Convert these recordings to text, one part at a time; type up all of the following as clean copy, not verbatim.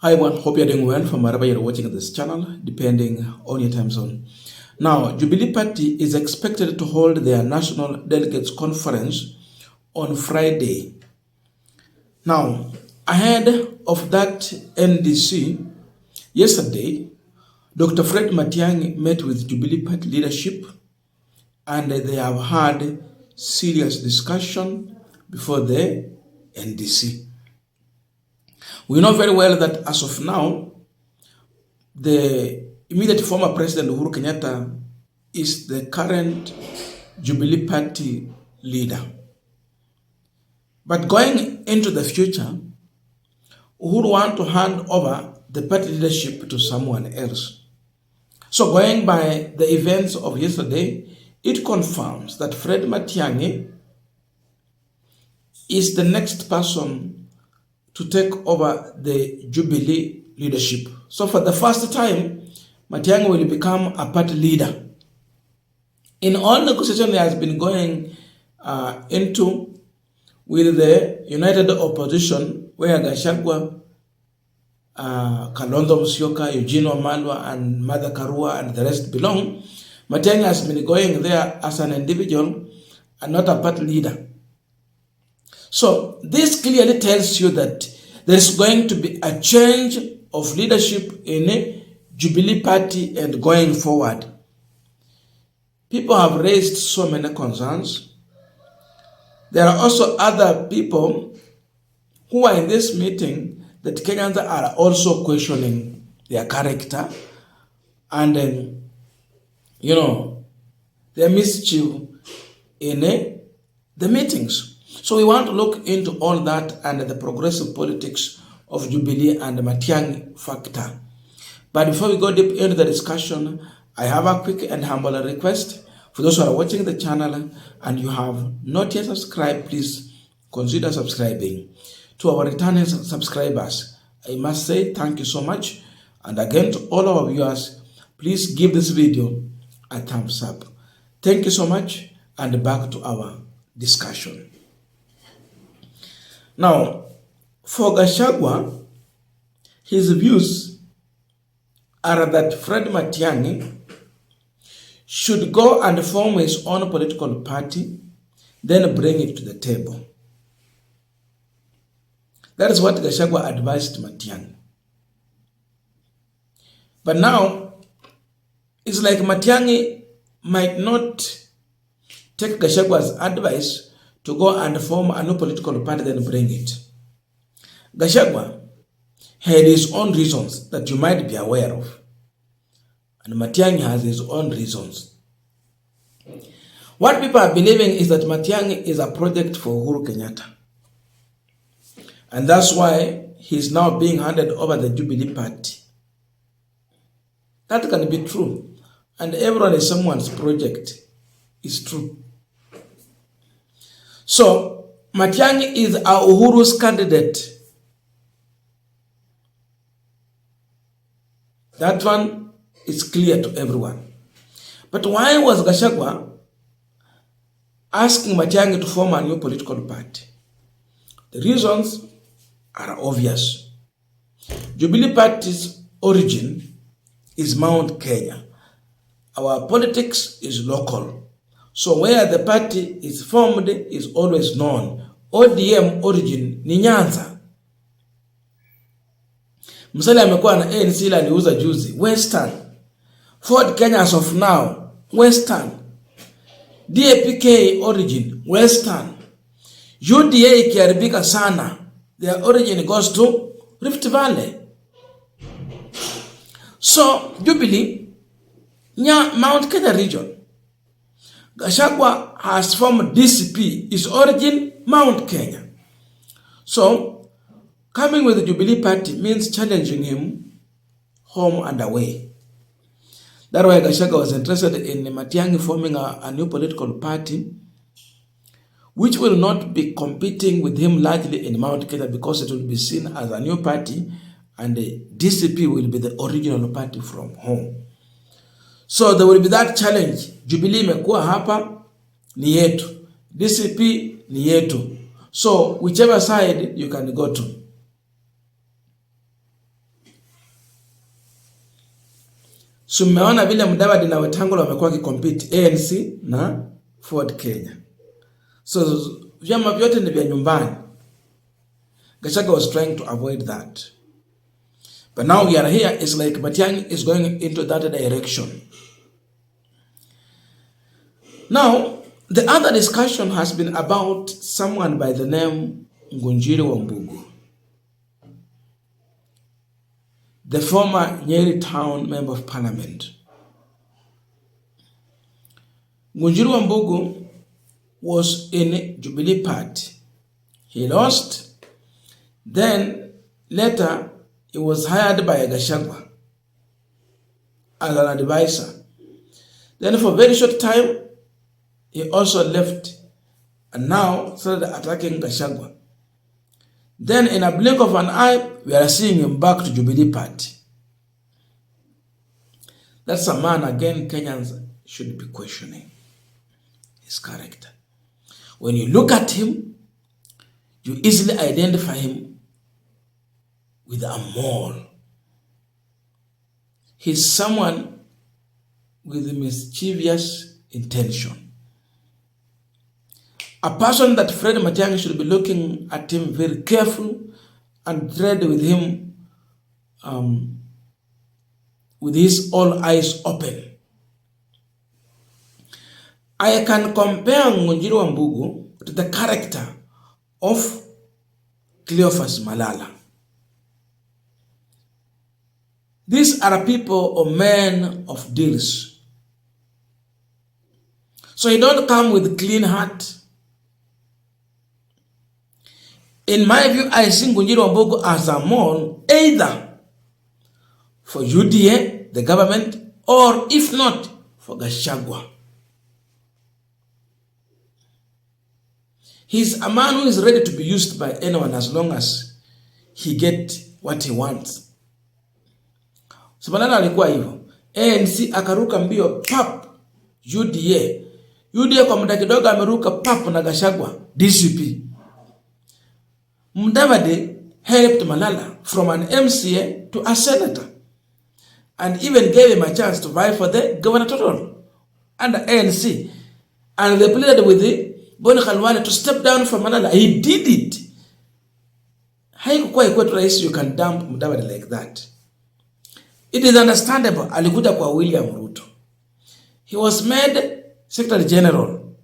Hi everyone, hope you're doing well from wherever you're watching this channel, depending on your time zone. Now, Jubilee Party is expected to hold their National Delegates Conference on Friday. Now, ahead of that NDC, yesterday, Dr. Fred Matiang'i met with Jubilee Party leadership and they have had serious discussion before the NDC. We know very well that as of now, the immediate former President Uhuru Kenyatta is the current Jubilee Party leader. But going into the future, Uhuru wants to hand over the party leadership to someone else. So going by the events of yesterday, it confirms that Fred Matiang'i is the next person to take over the Jubilee leadership. So for the first time, Matiang'i will become a party leader. In all negotiations he has been going into with the united opposition, where Gachagua, Kalonzo Musyoka, Eugene Wamalwa, and Martha Karua and the rest belong, Matiang'i has been going there as an individual and not a party leader. So this clearly tells you that there is going to be a change of leadership in a Jubilee Party and going forward. People have raised so many concerns. There are also other people who are in this meeting that Kenyans are also questioning their character and their mischief in the meetings. So we want to look into all that and the progressive politics of Jubilee and the Matiang'i factor. But before we go deep into the discussion, I have a quick and humble request. For those who are watching the channel and you have not yet subscribed, please consider subscribing. To our returning subscribers, I must say thank you so much. And again, to all our viewers, please give this video a thumbs up. Thank you so much, and back to our discussion. Now, for Gachagua, his views are that Fred Matiang'i should go and form his own political party, then bring it to the table. That is what Gachagua advised Matiang'i. But now, it's like Matiang'i might not take Gachagua's advice to go and form a new political party, then bring it. Gachagua had his own reasons that you might be aware of. And Matiang'i has his own reasons. What people are believing is that Matiang'i is a project for Uhuru Kenyatta. And that's why he's now being handed over the Jubilee Party. That can be true. And everyone is someone's project. It's true. So, Matiang'i is a Uhuru's candidate. That one is clear to everyone. But why was Gachagua asking Matiang'i to form a new political party? The reasons are obvious. Jubilee Party's origin is Mount Kenya. Our politics is local. So where the party is formed is always known. ODM origin ni Nyanza. Msali amekuwa na ANC la niuza juzi, Western. Ford Kenya as of now, Western. DAPK origin, Western. UDA ikiharibika sana, their origin goes to Rift Valley. So, Jubilee, Mount Kenya region. Gachagua has formed DCP, his origin, Mount Kenya. So, coming with the Jubilee Party means challenging him home and away. That's why Gachagua was interested in Matiang'i forming a new political party, which will not be competing with him largely in Mount Kenya because it will be seen as a new party and the DCP will be the original party from home. So there will be that challenge. Jubilee imekuwa hapa ni yetu. DCP ni yetu. So whichever side you can go to. Sumeona vile Mudavadi na Wetangula wamekuwa kicompete ANC na Ford Kenya. So vyama vyote ni vya nyumbani. Gachagua was trying to avoid that. But now we are here, it's like Matiang'i is going into that direction. Now, the other discussion has been about someone by the name Ngunjiri Wambugu, the former Nyeri Town Member of Parliament. Ngunjiri Wambugu was in Jubilee Party. He lost. Then later he was hired by Gachagua as an advisor. Then for a very short time he also left and now started attacking Gachagua. Then in a blink of an eye we are seeing him back to Jubilee Party. That's a man again Kenyans should be questioning his character. When you look at him, you easily identify him with a mole. He's someone with mischievous intention. A person that Fred Matiang'i should be looking at him very careful and tread with him with his all eyes open. I can compare Ngunjiri Wambugu to the character of Cleophas Malala. These are people or men of deals. So you don't come with clean heart. In my view, I see Ngunjiri Wambugu as a mole, either for UDA, the government, or if not, for Gachagua. He's a man who is ready to be used by anyone as long as he get what he wants. So Malala alikuwa hivyo. ANC akaruka mbio pap UDA kwa muda kidogo ameruka pap na Gachagua DCP. Mudavadi helped Malala from an MCA to a senator and even gave him a chance to vie for the gubernatorial under ANC. And they pleaded with the Boni Khalwale to step down from Malala. He did it. Haikuwa ikuwa tu rahisi you can dump Mudavadi like that. It is understandable. Alikuja kwa William Ruto. He was made Secretary General.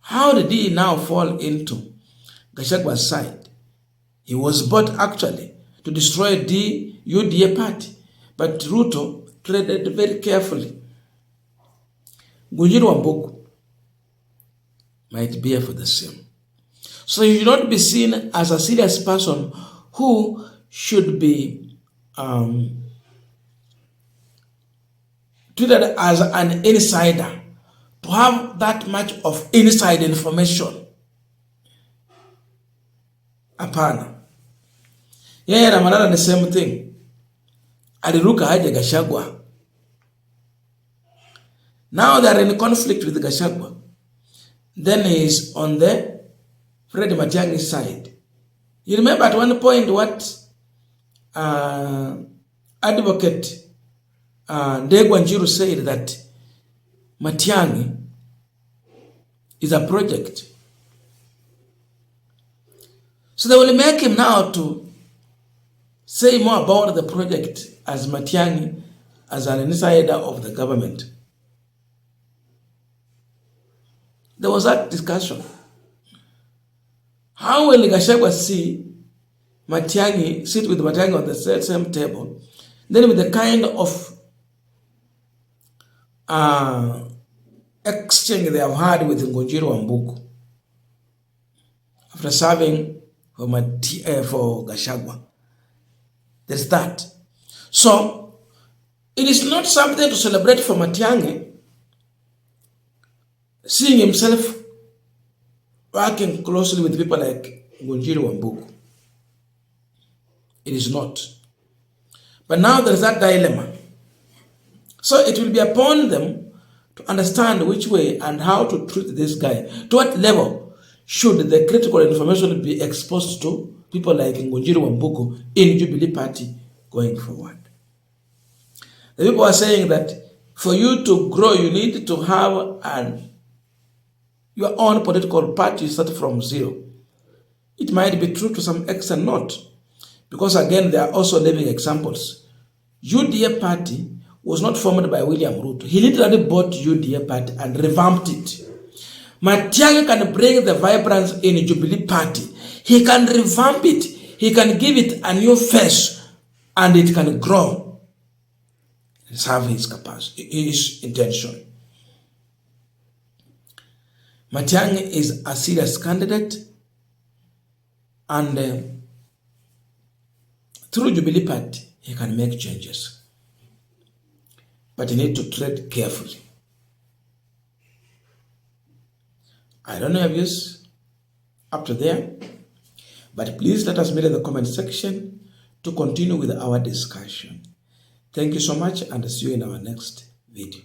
How did he now fall into Gachagua's side? He was bought actually to destroy the UDA party. But Ruto treaded very carefully. Ngunjiri Wambugu might bear for the same. So you should not be seen as a serious person who should be treated as an insider, to have that much of inside information. Apana. Yeye na Malala the same thing. Aliruka haja Gachagua. Now they are in conflict with Gachagua. Then he is on the Fred Matiang'i side. You remember at one point what advocate Ndegwa Njiru said that Matiang'i is a project. So they will make him now to say more about the project as Matiang'i as an insider of the government. There was that discussion. How will Gachagua see Matiang'i, sit with Matiang'i on the same table, then with the kind of exchange they have had with Ngunjiri Wambugu after serving for Gachagua. There's that. So, it is not something to celebrate for Matiang'i, seeing himself working closely with people like Ngunjiri Wambugu. It is not. But now there is that dilemma. So it will be upon them to understand which way and how to treat this guy. To what level should the critical information be exposed to people like Ngunjiri Wambugu in Jubilee Party going forward? The people are saying that for you to grow, you need to have your own political party start from zero. It might be true to some extent, not. Because again, there are also living examples. UDA party was not formed by William Ruto. He literally bought UDA party and revamped it. Matiangi can bring the vibrance in Jubilee party. He can revamp it. He can give it a new face and it can grow. Serve his capacity, his intention. Matiang'i is a serious candidate, and through Jubilee party, he can make changes. But you need to tread carefully. I don't know your views up to there, but please let us meet in the comment section to continue with our discussion. Thank you so much, and see you in our next video.